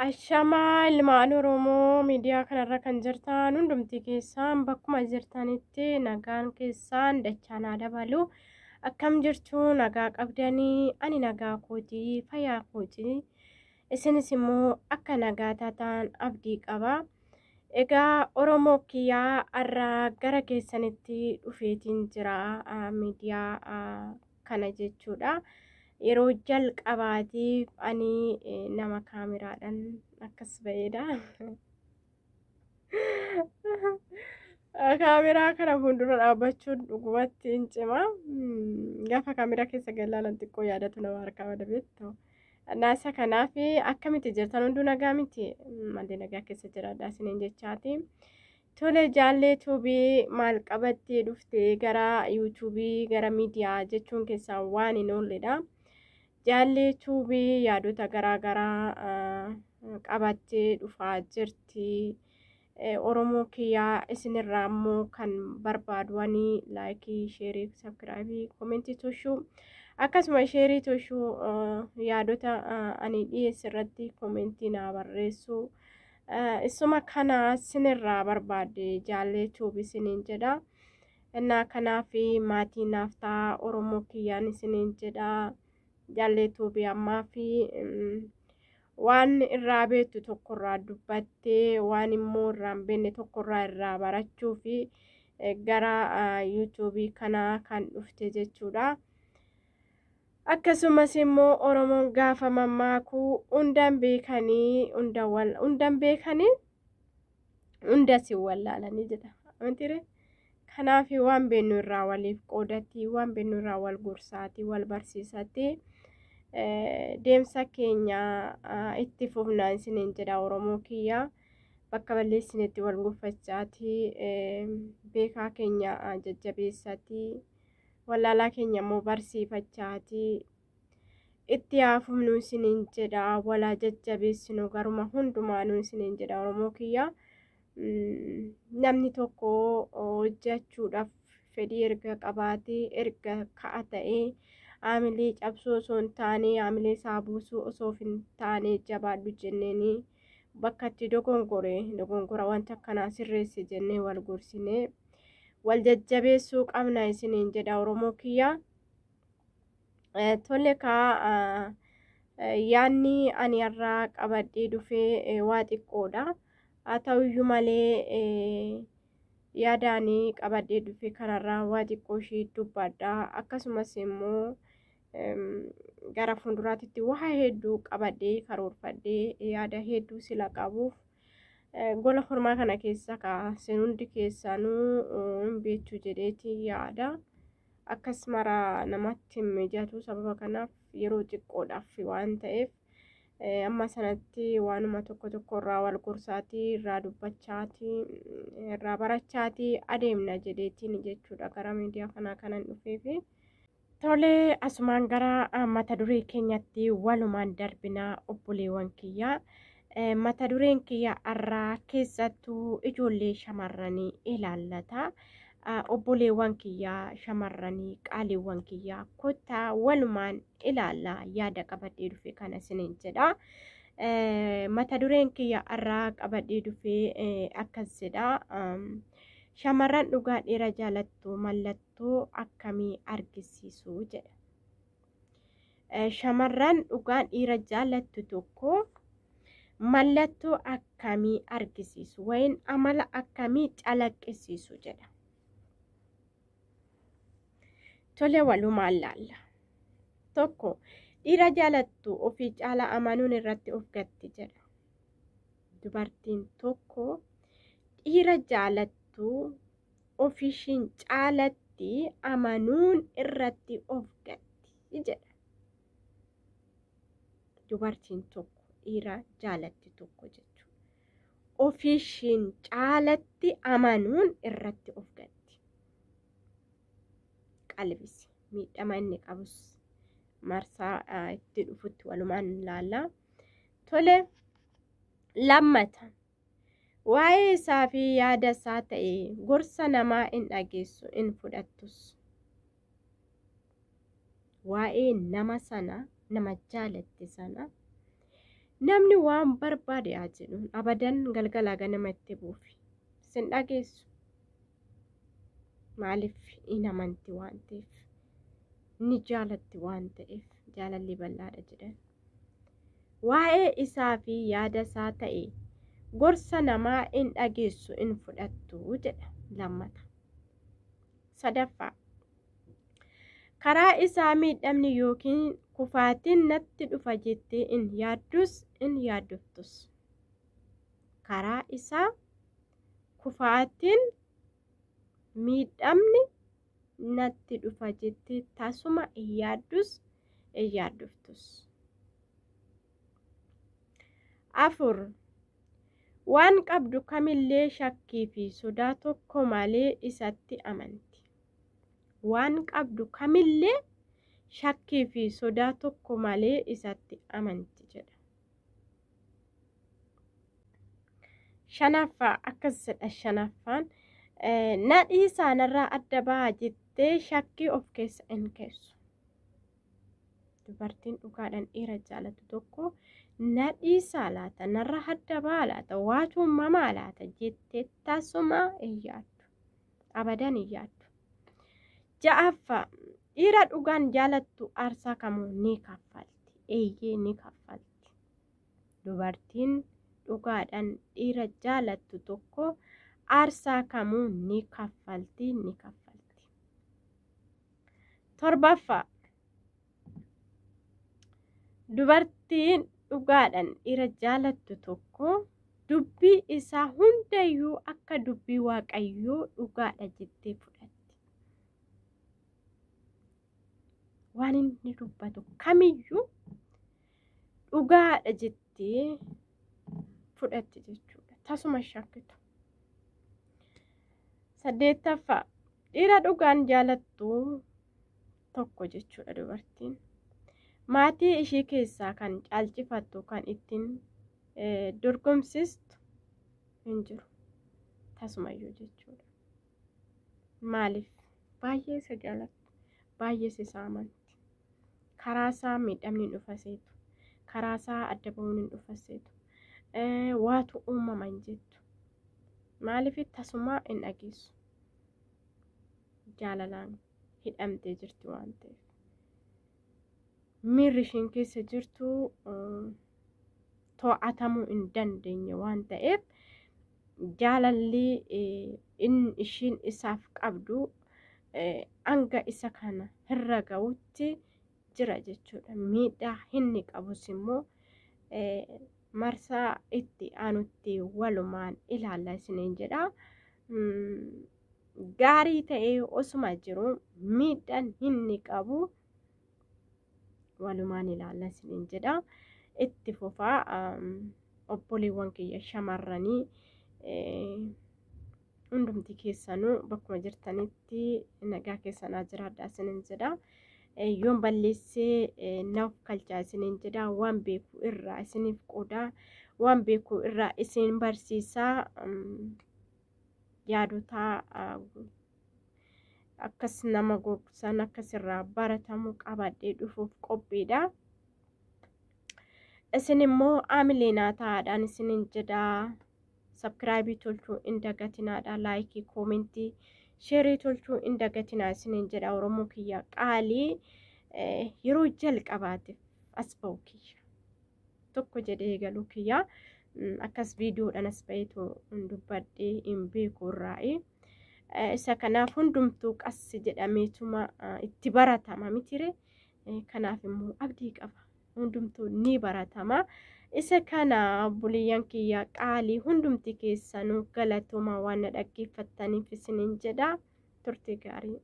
Ashamaa ilmaan Oromoo miidiyaa kanarra kan jirtan hundumti keessaan bakkuma jirtanitti nagaan keessaan dachaan haa dabalu. Akkam jirtu nagaa qabdanii ani nagaa kootii fayyaa kootii isinis immoo akka nagaa taataan abdii qaba. Egaa Oromoo kiyyaa irraa gara keessanitti dhufeetiin jira miidiyaa kana jechuudha. Yeroo jalqabaatiif ani nama kaameraadhaan akkas ba'eedha. Kaameraa kana fuuldura dhaabbachuun dhugumatti hin cima. Gaafa kaameraa keessa galaalan xiqqoo yaadatu nama harkaa madabeettu. Naasa kanaaf akkamitti jirtan hunduu nagaa miti malee nagaa keessa jiraadhaa isiniin jechaati. Tole jaallee tuubii maal qabattee dhuftee gara yuutuubii gara miidiyaa jechuun keessaa waan hin oolledha. Jaallee tuubii yaadota garaa qabattee dhufaa jirti. Oromoo kiyyaa isinirraa immoo kan barbaadwanii laayikii, sheerii, sabskiraayibii, koomentii toshuu akkasuma sheerii toshuu yaadota ani dhiyeessu irratti koomentii naa barreessu. Isuma kana isinirraa barbaade jaallee tuubii isiniin jedha. Innaa kanaaf maatii naaf ta'a Oromoo kiyyaan isiniin jedha. Jaallee tuubii ammaa fi waan irraa beektu tokkorraa dubbattee waan immoo irraa hin beekne tokkorraa irraa barachuu fi gara yuutuubii kanaa kan dhufte jechuudha. Akkasumas immoo Oromoon gaafa mammaakuu hundaan beekanii hunda si wallaalanii jedha. Amantiire? Kanaaf waan beeknu irraa waliif qoodatti, waan beeknu irraa wal gorsaati, wal barsiisatti. Deemsa keenya itti fufnaan isiniin jedha Oromoo kiyya bakka balleessinetti wal guffachaati beekaa keenya jajjabeessati wallaalaa keenya immoo barsiifachaati itti haafumnu isiniin jedha walaa jajjabeessinu garuma hundumaanuu isiniin jedha Oromoo kiyya. Namni tokko hojjechuudhaaf fedhii erga qabaatee erga ka'a ta'ee Aamilee cabsuu osoo hin taane aamilee isaa buusuu osoo hin taane jabaadhu jenneeni bakka itti dogongora wanta akkanaa sirreessi jennee wal gorsinee wal jajjabeessuu qabna isiniin jedha Oromoo kiyya. Tole kaa yaanni ani irraa qabadhee dhufee waa xiqqoodha. Haa ta'uyyuu malee yaadaanii qabadhee dhufe kanarraa waa xiqqoo ishee dubbadha. Akkasumas immoo gara fuulduraatti waa hedduu qabadhee karoorfadhee yaada hedduu sila qabuuf gola formaa kana keessa kaasin hundi keessanuu hin beektu jedheeti yaada. Akkas mara namatti mijatu sababa kanaaf yeroo xiqqoodhaaf waan ta'eef amma sanatti waanuma tokko irraa wal gorsaati irraa dubbachaati irraa barachaati adeemna jedheetiin jechuudha gara miidiyaa kanaa kanan dhufeefi. Tole asumaan gara mata duree keenyatti walumaan darbinaa obboleewwan kiyyaa. Mata dureen kiyya irraa keessattuu ijoollee shamarranii ilaallata. Obboleewwan kiyyaa shamarranii qaaliiwwan kiyyaa kottaa walumaan ilaalla yaada qabadhee dhufe kana isiniin jedha. Mata dureen kiyya irraa qabadhee dhufe akkas jedha. Shamarran dhugaa dhiira jaalattu mallattoo akkamii argisiisu jedha. Shamarran dhugaa dhiira jaalattu tokko mallattoo akkamii argisiisu wayin amala akkamii calaqqisiisu jedha. Tole walumaan laalla. Tokko dhiira jaalattu ofii caalaa amanuun irratti of gatti jedha. Dubartiin tokko dhiira jaalattu ofiishiin caalatti amanuun irratti of gatti jedha. Dubartiin tokko dhiira jaalatti tokko jechuudha. Ofiishiin caalatti amanuun irratti of gatti. Qalbisi miidhama inni qabus marsaa itti dhufutti walumaan ilaalla. Tole lammata. Waa'ee isaa fi yaada isaa ta'e gorsa namaa hin dhageessu hin fudhattus. Waa'ee nama sana nama jaalatte sana namni waan barbaade haa jedhu abadan galgalaa ganama itti buufi sin dhageessu maaliif in amanti waan ta'eef ni jaalatti waan ta'eef jaalalli bal'aadha jedhan waa'ee isaa fi yaada isaa ta'e gorsa namaa in dhageessu in fudhattu jedha lammata. Sadaffaa karaa isaa miidhamni yookiin kufaatiin natti dhufa jettee in yaaddus in yaaddoftus karaa isaa kufaatiin miidhamni natti dhufa jettee tasuma in yaaddus in yaaddoftus. Afur waan qabdu kamillee shakkii fi sodaa tokko malee isatti amanti. Waan qabdu kamillee shakkii fi sodaa tokko malee isatti amanti jedha. Shanaffaa akkas jedha shanaffaan nadhii isaanirraa adda bahaa jettee shakkii of keessa hin keessu. Dubartiin dhugaadhaan dhiira jaalatu tokko nadhii isaa laata narra adda bahaa laata waatu uumamaa laata jettee tasuma hin yaaddu abadan hin yaaddu. Ja'affaa dhiira dhugaan jaalattu aarsaa kamuu ni kaffalti eeyyee ni kaffalti. Dubartiin dhugaadhaan dhiira jaalattu tokko aarsaa kamuu ni kaffalti ni kaffalti. Torbaffaa dubartiin dhugaadhaan dhiira jaalattu tokko dubbii isaa hundayyuu akka dubbii waaqayyoo dhugaadha jettee fudhatti. Waan inni dubbatu kamiyyuu dhugaadha jettee fudhatti jechuudha. Tasuma shakkitu. Saddeettaffaa dhiira dhugaan jaalattu tokko jechuudha dubartiin. Maatii ishii keessaa kan caalchifattu kan ittiin dorgomsistu hin jiru. Tasumayyuu jechuudha. Maaliif? Baay'ee isa jaalatti. Baay'ee isa amanti. Karaa isaa miidhamni hin dhufaseetu. Karaa isaa adda bahuun hin dhufaseetu. Waatu uumama hin jettu. Maaliif tasuma hin dhageessu. Jaalalaan hidhamtee jirti waan ta'eef. Miirri ishiin keessa jirtu to'atamuu hin dandeenye waan ta'eef jaalalli ishiin isaaf qabdu hanga isa kana irra ga'utti jira jechuudha. Miidhaa inni qabus immoo marsaa itti aanutti walumaan ilaalla isiniin jedha. Gaarii ta'ee osuma jiru miidhaan inni qabu walumaan ilaalla isiniin jedha. Itti fufaa obboleewwan kiyya shamarranii hundumti keessanuu bakkuma jirtanitti nagaa keessanaa jiraadhaa isiniin jedha. Yoon balleessee naaf kalchaa isiniin jedha. Waan beeku irraa isiniif qoodaa waan beeku irraa isin barsiisaa. Yaadota akkas nama gorsan akkasirraa baratamu qabadhee dhufuuf qophiidha. Isin immoo aamileenaa ta'aadhaan isiniin jedha. Sabskraayibii tolchuu hin dagatinaadha. Laayikii, koomentii, sheerii tolchuu hin dagatinaa isiniin jedha. Oromoo kiyya qaalii yeroo jalqabaatiif as ba'u kiyya tokko jedhee galuu kiyya akkas viidiyoodhaan as ba'eetu dubbadhee hin beeku irraayi. Isa kanaaf hundumtuu qassi jedhameetuma itti baratama mitire. Kanaaf immoo abdii qaba. Hundumtuu ni baratama. Isa kana buliyyaan kiyya qaalii hundumti keessanuu galatuma waan dhaggeeffattaniif isiniin jedha. Turtii gaarii.